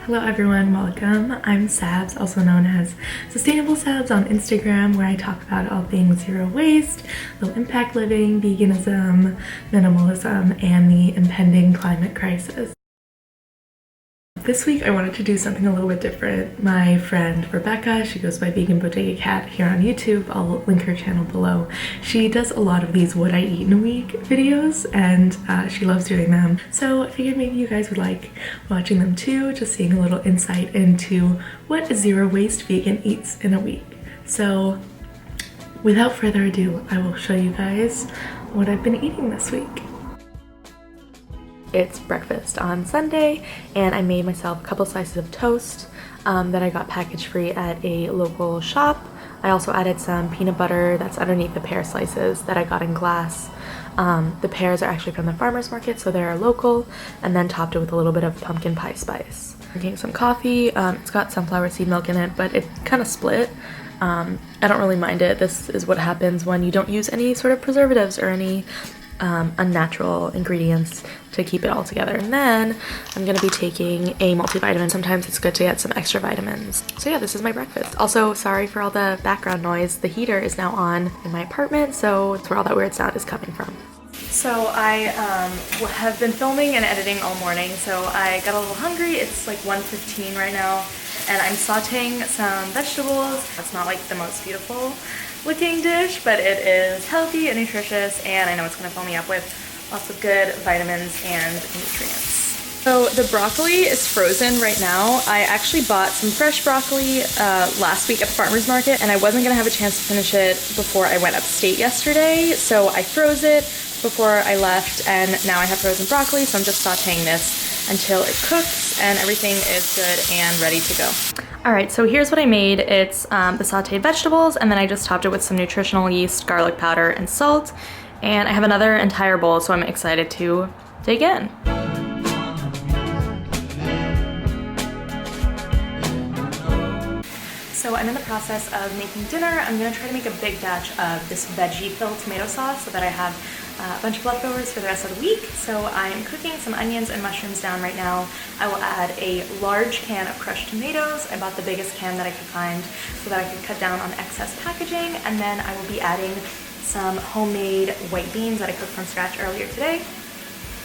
Hello everyone, welcome. I'm Sabs, also known as Sustainable Sabs on Instagram, where I talk about all things zero waste, low impact living, veganism, minimalism, and the impending climate crisis. This week I wanted to do something a little bit different. My friend Rebecca, she goes by Vegan Bodega Cat here on YouTube. I'll link her channel below. She does a lot of these what I eat in a week videos, and she loves doing them. So I figured maybe you guys would like watching them too, just seeing a little insight into what a zero waste vegan eats in a week. So without further ado, I will show you guys what I've been eating this week. It's breakfast on Sunday, and I made myself a couple slices of toast that I got package free at a local shop. I also added some peanut butter that's underneath the pear slices that I got in glass. The pears are actually from the farmer's market, so they're local, and then topped it with a little bit of pumpkin pie spice. Drinking some coffee. It's got sunflower seed milk in it, but it kind of split. I don't really mind it. This is what happens when you don't use any sort of preservatives or any unnatural ingredients to keep it all together. And then I'm gonna be taking a multivitamin. Sometimes it's good to get some extra vitamins. So yeah, this is my breakfast. Also, sorry for all the background noise. The heater is now on in my apartment, so it's where all that weird sound is coming from. So I have been filming and editing all morning, so I got a little hungry. It's like 1:15 right now, and I'm sauteing some vegetables. It's not like the most beautiful looking dish, but it is healthy and nutritious, and I know it's gonna fill me up with lots of good vitamins and nutrients. So the broccoli is frozen right now. I actually bought some fresh broccoli last week at the farmer's market, and I wasn't gonna have a chance to finish it before I went upstate yesterday, so I froze it before I left, and now I have frozen broccoli, so I'm just sauteing this until it cooks and everything is good and ready to go. Alright, so here's what I made. It's the sauteed vegetables, and then I just topped it with some nutritional yeast, garlic powder, and salt. And I have another entire bowl, so I'm excited to dig in. So I'm in the process of making dinner. I'm gonna try to make a big batch of this veggie-filled tomato sauce so that I have a bunch of leftovers for the rest of the week. So I'm cooking some onions and mushrooms down right now. I will add a large can of crushed tomatoes. I bought the biggest can that I could find so that I could cut down on excess packaging. And then I will be adding some homemade white beans that I cooked from scratch earlier today.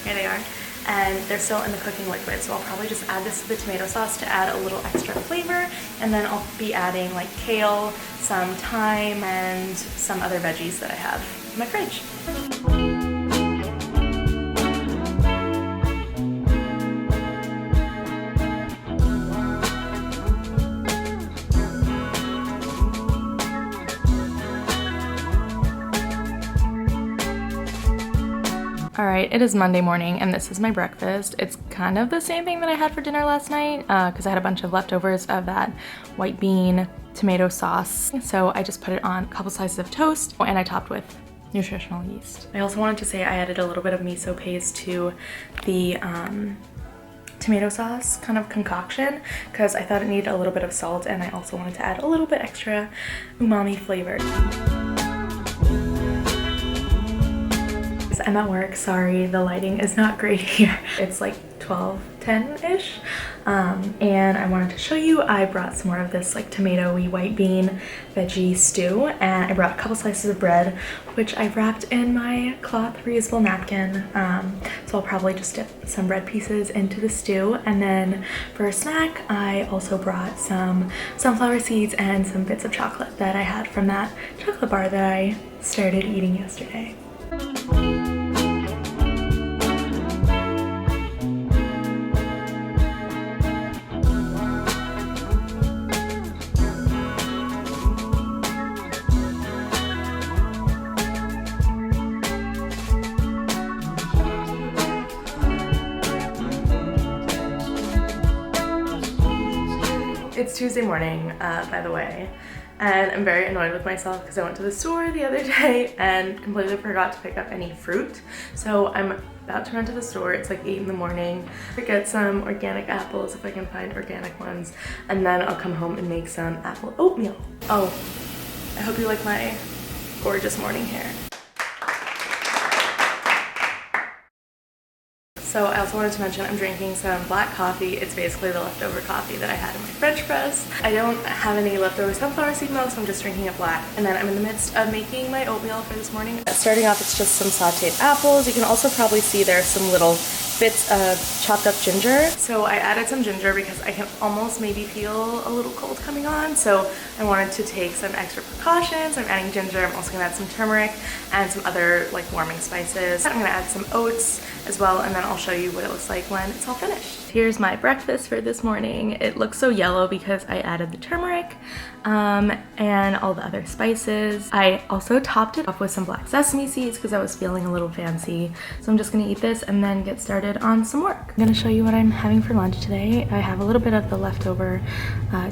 Here they are. And they're still in the cooking liquid, so I'll probably just add this to the tomato sauce to add a little extra flavor, and then I'll be adding like kale, some thyme, and some other veggies that I have in my fridge. Alright, it is Monday morning, and this is my breakfast. It's kind of the same thing that I had for dinner last night, because I had a bunch of leftovers of that white bean tomato sauce. So I just put it on a couple slices of toast, and I topped with nutritional yeast. I also wanted to say I added a little bit of miso paste to the tomato sauce kind of concoction, because I thought it needed a little bit of salt, and I also wanted to add a little bit extra umami flavor. I'm at work, sorry, the lighting is not great here. It's like 12:10-ish, and I wanted to show you, I brought some more of this like tomatoey white bean veggie stew, and I brought a couple slices of bread, which I wrapped in my cloth reusable napkin, so I'll probably just dip some bread pieces into the stew. And then for a snack, I also brought some sunflower seeds and some bits of chocolate that I had from that chocolate bar that I started eating yesterday. It's Tuesday morning, by the way, and I'm very annoyed with myself because I went to the store the other day and completely forgot to pick up any fruit. So I'm about to run to the store. It's like 8 in the morning to get some organic apples if I can find organic ones, and then I'll come home and make some apple oatmeal. Oh, I hope you like my gorgeous morning hair. So I also wanted to mention I'm drinking some black coffee. It's basically the leftover coffee that I had in my French press. I don't have any leftover sunflower seed milk, so I'm just drinking it black. And then I'm in the midst of making my oatmeal for this morning. Starting off, it's just some sauteed apples. You can also probably see there's some little bits of chopped up ginger. So I added some ginger because I can almost maybe feel a little cold coming on. So I wanted to take some extra precautions. I'm adding ginger. I'm also gonna add some turmeric and some other like warming spices. I'm gonna add some oats as well, and then I'll show you what it looks like when it's all finished. Here's my breakfast for this morning. It looks so yellow because I added the turmeric and all the other spices. I also topped it off with some black sesame seeds because I was feeling a little fancy. So I'm just gonna eat this and then get started on some work. I'm gonna show you what I'm having for lunch today. I have a little bit of the leftover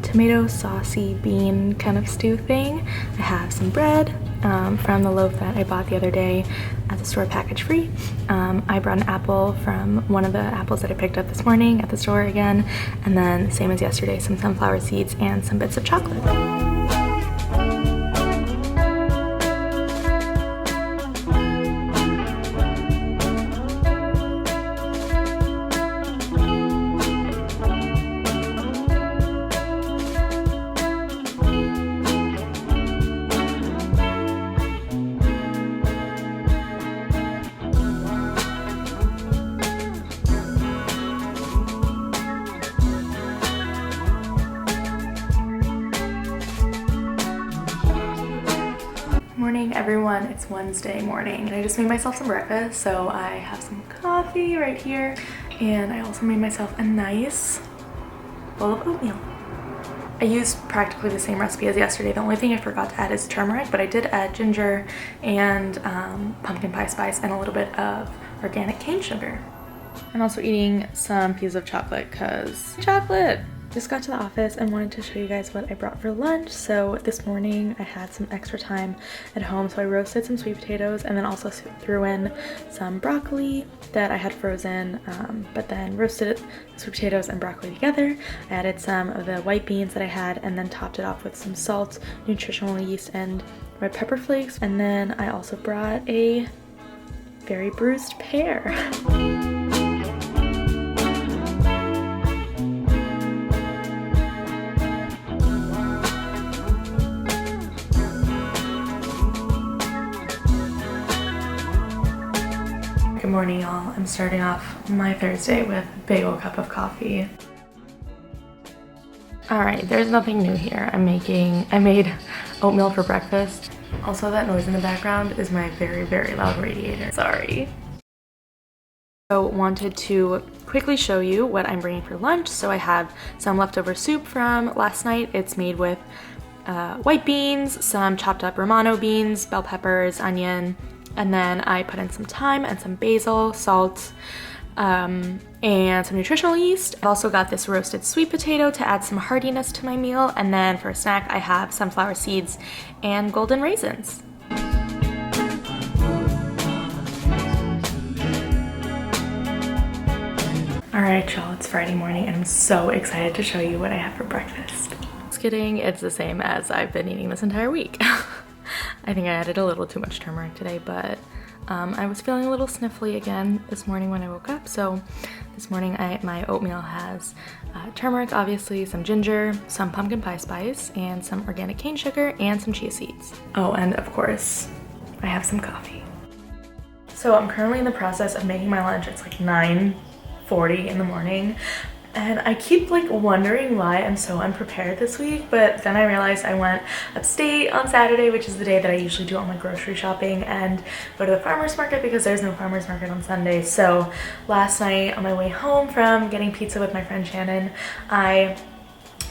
tomato saucy bean kind of stew thing. I have some bread from the loaf that I bought the other day at the store, package free. I brought an apple from one of the apples that I picked up this morning at the store again, and then same as yesterday, some sunflower seeds and some bits of chocolate. Morning everyone, it's Wednesday morning and I just made myself some breakfast. So I have some coffee right here and I also made myself a nice bowl of oatmeal. I used practically the same recipe as yesterday. The only thing I forgot to add is turmeric, but I did add ginger and pumpkin pie spice and a little bit of organic cane sugar. I'm also eating some pieces of chocolate because chocolate! Just got to the office and wanted to show you guys what I brought for lunch. So this morning I had some extra time at home, so I roasted some sweet potatoes and then also threw in some broccoli that I had frozen, but then roasted sweet potatoes and broccoli together. I added some of the white beans that I had and then topped it off with some salt, nutritional yeast, and red pepper flakes. And then I also brought a very bruised pear. Good morning, y'all. I'm starting off my Thursday with a big old cup of coffee. Alright, there's nothing new here. I made oatmeal for breakfast. Also, that noise in the background is my very, very loud radiator. Sorry. So wanted to quickly show you what I'm bringing for lunch. So I have some leftover soup from last night. It's made with white beans, some chopped up Romano beans, bell peppers, onion, and then I put in some thyme and some basil, salt, and some nutritional yeast. I've also got this roasted sweet potato to add some heartiness to my meal. And then for a snack, I have sunflower seeds and golden raisins. All right, y'all, it's Friday morning and I'm so excited to show you what I have for breakfast. Just kidding, it's the same as I've been eating this entire week. I think I added a little too much turmeric today, but I was feeling a little sniffly again this morning when I woke up. So this morning my oatmeal has turmeric, obviously, some ginger, some pumpkin pie spice, and some organic cane sugar, and some chia seeds. Oh, and of course, I have some coffee. So I'm currently in the process of making my lunch. It's like 9:40 in the morning. And I keep like wondering why I'm so unprepared this week, but then I realized I went upstate on Saturday, which is the day that I usually do all my grocery shopping, and go to the farmer's market because there's no farmer's market on Sunday. So last night on my way home from getting pizza with my friend Shannon, I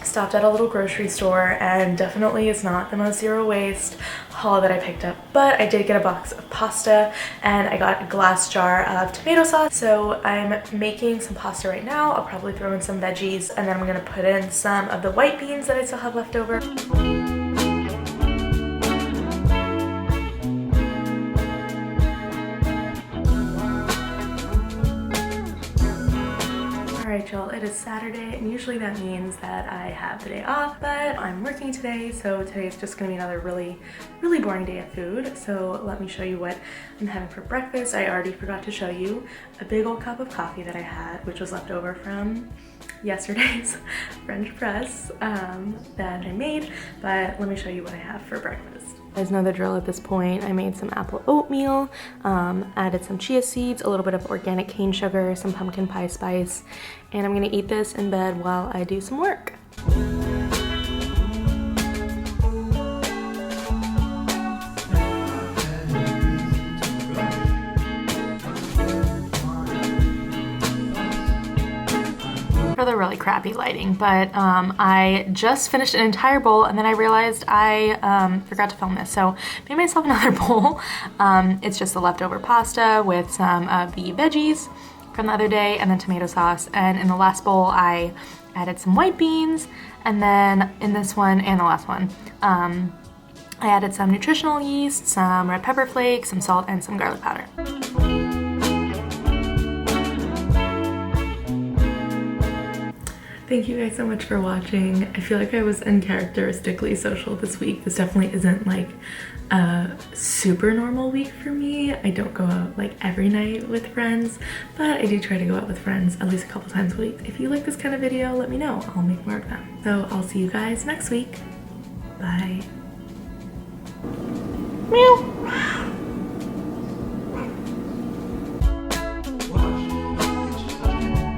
stopped at a little grocery store, and definitely is not the most zero waste haul that I picked up, but I did get a box of pasta and I got a glass jar of tomato sauce. So I'm making some pasta right now. I'll probably throw in some veggies and then I'm gonna put in some of the white beans that I still have left over. Alright y'all, it is Saturday and usually that means that I have the day off, but I'm working today, so today is just gonna be another really boring day of food. So let me show you what I'm having for breakfast. I already forgot to show you a big old cup of coffee that I had, which was left over from yesterday's French press that I made, but let me show you what I have for breakfast. You guys know the drill at this point. I made some apple oatmeal, added some chia seeds, a little bit of organic cane sugar, some pumpkin pie spice, and I'm gonna eat this in bed while I do some work. For the really crappy lighting, but I just finished an entire bowl and then I realized I forgot to film this, so made myself another bowl. It's just the leftover pasta with some of the veggies from the other day and then tomato sauce, and in the last bowl I added some white beans, and then in this one and the last one I added some nutritional yeast, some red pepper flakes, some salt, and some garlic powder. Thank you guys so much for watching. I feel like I was uncharacteristically social this week. This definitely isn't like a super normal week for me. I don't go out like every night with friends, but I do try to go out with friends at least a couple times a week. If you like this kind of video, let me know. I'll make more of them. So I'll see you guys next week. Bye. Meow.